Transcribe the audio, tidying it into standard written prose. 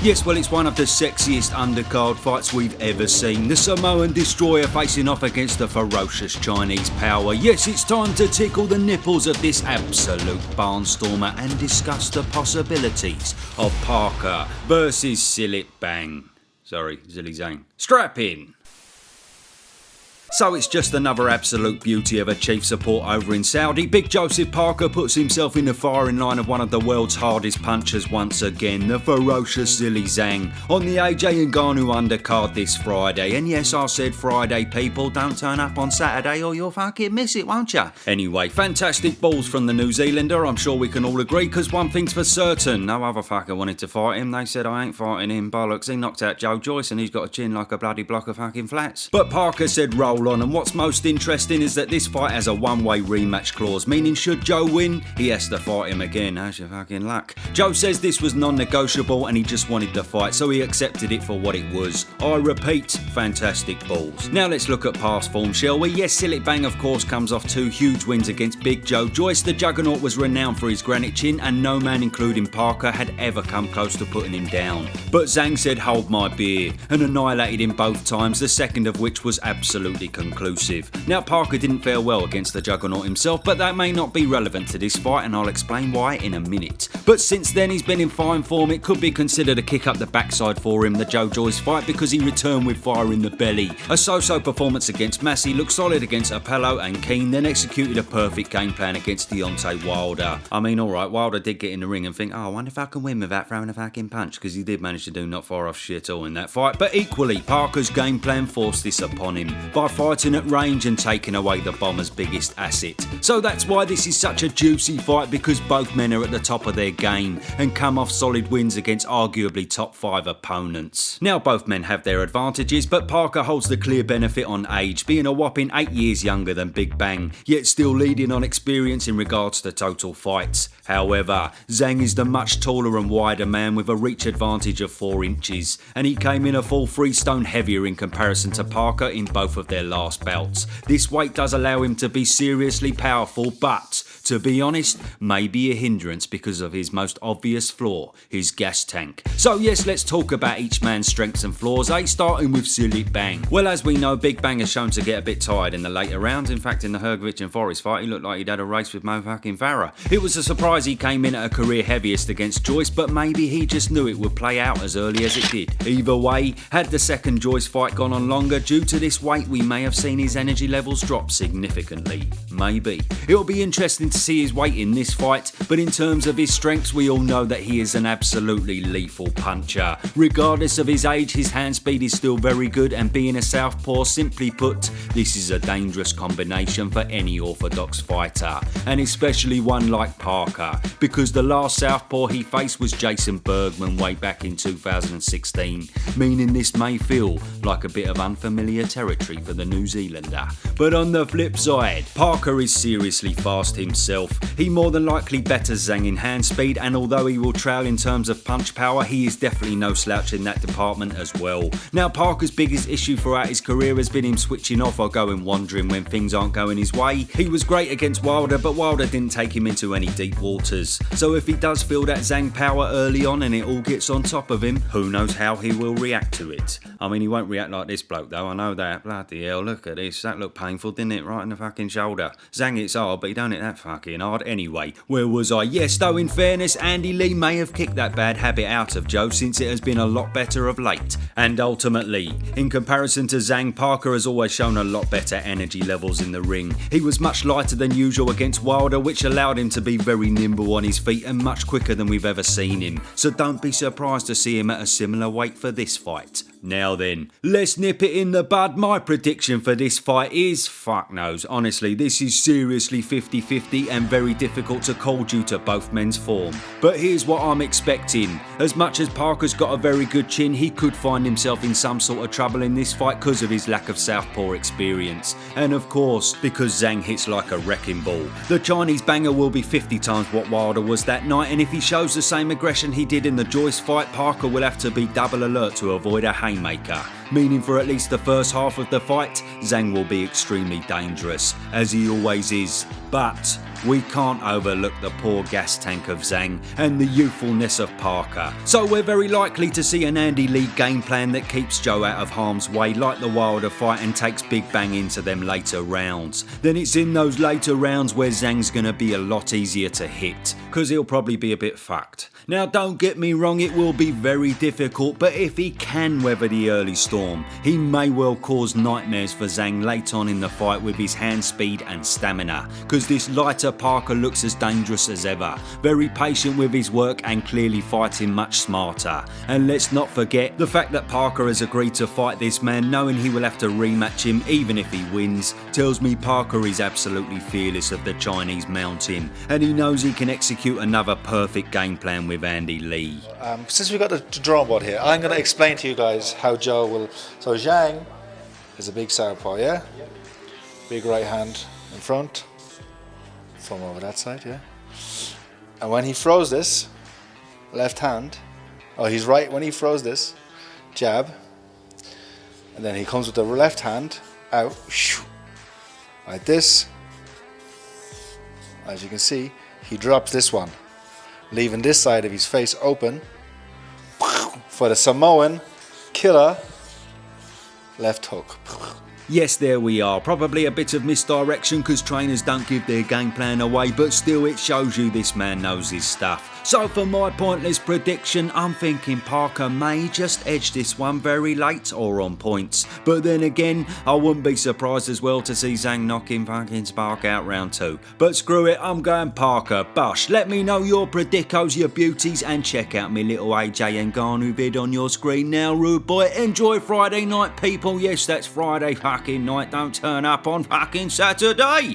Yes, well, it's one of the sexiest undercard fights we've ever seen. The Samoan destroyer facing off against the ferocious Chinese power. Yes, it's time to tickle the nipples of this absolute barnstormer and discuss the possibilities of Parker versus Zhilei Zhang. Strap in! So it's just another absolute beauty of a chief support over in Saudi. Big Joseph Parker puts himself in the firing line of one of the world's hardest punchers once again, the ferocious Zhilei Zhang, on the AJ Ngannou undercard this Friday. And yes, I said Friday, people, don't turn up on Saturday or you'll fucking miss it, won't ya? Anyway, fantastic balls from the New Zealander, I'm sure we can all agree, because one thing's for certain, no other fucker wanted to fight him. They said I ain't fighting him, bollocks. He knocked out Joe Joyce and he's got a chin like a bloody block of fucking flats. But Parker said roll on, and what's most interesting is that this fight has a one-way rematch clause, meaning should Joe win, he has to fight him again. How's your fucking luck? Joe says this was non-negotiable and he just wanted the fight, so he accepted it for what it was. I repeat, fantastic balls. Now let's look at past form, shall we? Yes, Zhilei Zhang of course comes off two huge wins against Big Joe Joyce. The juggernaut was renowned for his granite chin and no man, including Parker, had ever come close to putting him down. But Zhang said hold my beer and annihilated him both times, the second of which was absolutely conclusive. Now Parker didn't fare well against the juggernaut himself, but that may not be relevant to this fight and I'll explain why in a minute. But since then he's been in fine form. It could be considered a kick up the backside for him, the Joe Joyce fight, because he returned with fire in the belly. A so-so performance against Massey, looked solid against Apello and Keane, then executed a perfect game plan against Deontay Wilder. I mean, alright, Wilder did get in the ring and think, oh, I wonder if I can win without throwing a fucking punch, because he did manage to do not far off shit all in that fight. But equally, Parker's game plan forced this upon him by fighting at range and taking away the Bomber's biggest asset. So that's why this is such a juicy fight, because both men are at the top of their game and come off solid wins against arguably top 5 opponents. Now both men have their advantages, but Parker holds the clear benefit on age, being a whopping 8 years younger than Big Bang, yet still leading on experience in regards to total fights. However, Zhang is the much taller and wider man with a reach advantage of 4 inches, and he came in a full 3 stone heavier in comparison to Parker in both of their last bouts. This weight does allow him to be seriously powerful, but to be honest, may be a hindrance because of his most obvious flaw, his gas tank. So yes, let's talk about each man's strengths and flaws, starting with Zhilei Zhang. Well, as we know, Big Bang is shown to get a bit tired in the later rounds. In fact, in the Hrgovic and Forrest fight, he looked like he'd had a race with Mo fucking Farah. It was a surprise he came in at a career heaviest against Joyce, but maybe he just knew it would play out as early as it did. Either way, had the second Joyce fight gone on longer, due to this weight, we may have seen his energy levels drop significantly. Maybe. It'll be interesting to see his weight in this fight, but in terms of his strengths, we all know that he is an absolutely lethal puncher. Regardless of his age, his hand speed is still very good, and being a southpaw, simply put, this is a dangerous combination for any orthodox fighter, and especially one like Parker, because the last southpaw he faced was Jason Bergman way back in 2016, meaning this may feel like a bit of unfamiliar territory for the New Zealander. But on the flip side, Parker is seriously fast himself. He more than likely betters Zhang in hand speed, and although he will trail in terms of punch power, he is definitely no slouch in that department as well. Now Parker's biggest issue throughout his career has been him switching off or going wandering when things aren't going his way. He was great against Wilder, but Wilder didn't take him into any deep waters. So if he does feel that Zhang power early on and it all gets on top of him, who knows how he will react to it. I mean, he won't react like this bloke though, I know that. Bloody hell, look at this, that looked painful, didn't it? Right in the fucking shoulder. Zhang hits hard, but he don't hit that fucking hard. Anyway, where was I? Yes, though, in fairness, Andy Lee may have kicked that bad habit out of Joe, since it has been a lot better of late. And ultimately, in comparison to Zhang, Parker has always shown a lot better energy levels in the ring. He was much lighter than usual against Wilder, which allowed him to be very nimble on his feet and much quicker than we've ever seen him. So don't be surprised to see him at a similar weight for this fight. Now then, let's nip it in the bud. My prediction for this fight is fuck knows. Honestly, this is seriously 50-50 and very difficult to call due to both men's form. But here's what I'm expecting. As much as Parker's got a very good chin, he could find himself in some sort of trouble in this fight because of his lack of southpaw experience. And of course, because Zhang hits like a wrecking ball. The Chinese banger will be 50 times what Wilder was that night, and if he shows the same aggression he did in the Joyce fight, Parker will have to be double alert to avoid a haymaker. Meaning for at least the first half of the fight, Zhang will be extremely dangerous, as he always is. But we can't overlook the poor gas tank of Zhang and the youthfulness of Parker. So we're very likely to see an Andy Lee game plan that keeps Joe out of harm's way like the Wilder fight and takes Big Bang into them later rounds. Then it's in those later rounds where Zhang's gonna be a lot easier to hit, cause he'll probably be a bit fucked. Now don't get me wrong, it will be very difficult, but if he can weather the early storm, he may well cause nightmares for Zhang late on in the fight with his hand speed and stamina, cause this lighter Parker looks as dangerous as ever, very patient with his work and clearly fighting much smarter. And let's not forget the fact that Parker has agreed to fight this man knowing he will have to rematch him even if he wins, tells me Parker is absolutely fearless of the Chinese mountain and he knows he can execute another perfect game plan with Andy Lee. Since we got the drawing board here, I'm going to explain to you guys how Joe will. So Zhang is a big southpaw, yeah? Big right hand in front, thumb over that side, yeah? And when he throws this, left hand, he's right when he throws this, jab, and then he comes with the left hand out, like this. As you can see, he drops this one, leaving this side of his face open for the Samoan killer left hook. Yes, there we are. Probably a bit of misdirection because trainers don't give their game plan away, but still it shows you this man knows his stuff. So for my pointless prediction, I'm thinking Parker may just edge this one very late or on points. But then again, I wouldn't be surprised as well to see Zhang knocking fucking Spark out round 2. But screw it, I'm going Parker. Bush, let me know your predicos, your beauties, and check out my little AJ and Ngannou vid on your screen now, rude boy. Enjoy Friday night, people. Yes, that's Friday fucking night. Don't turn up on fucking Saturday.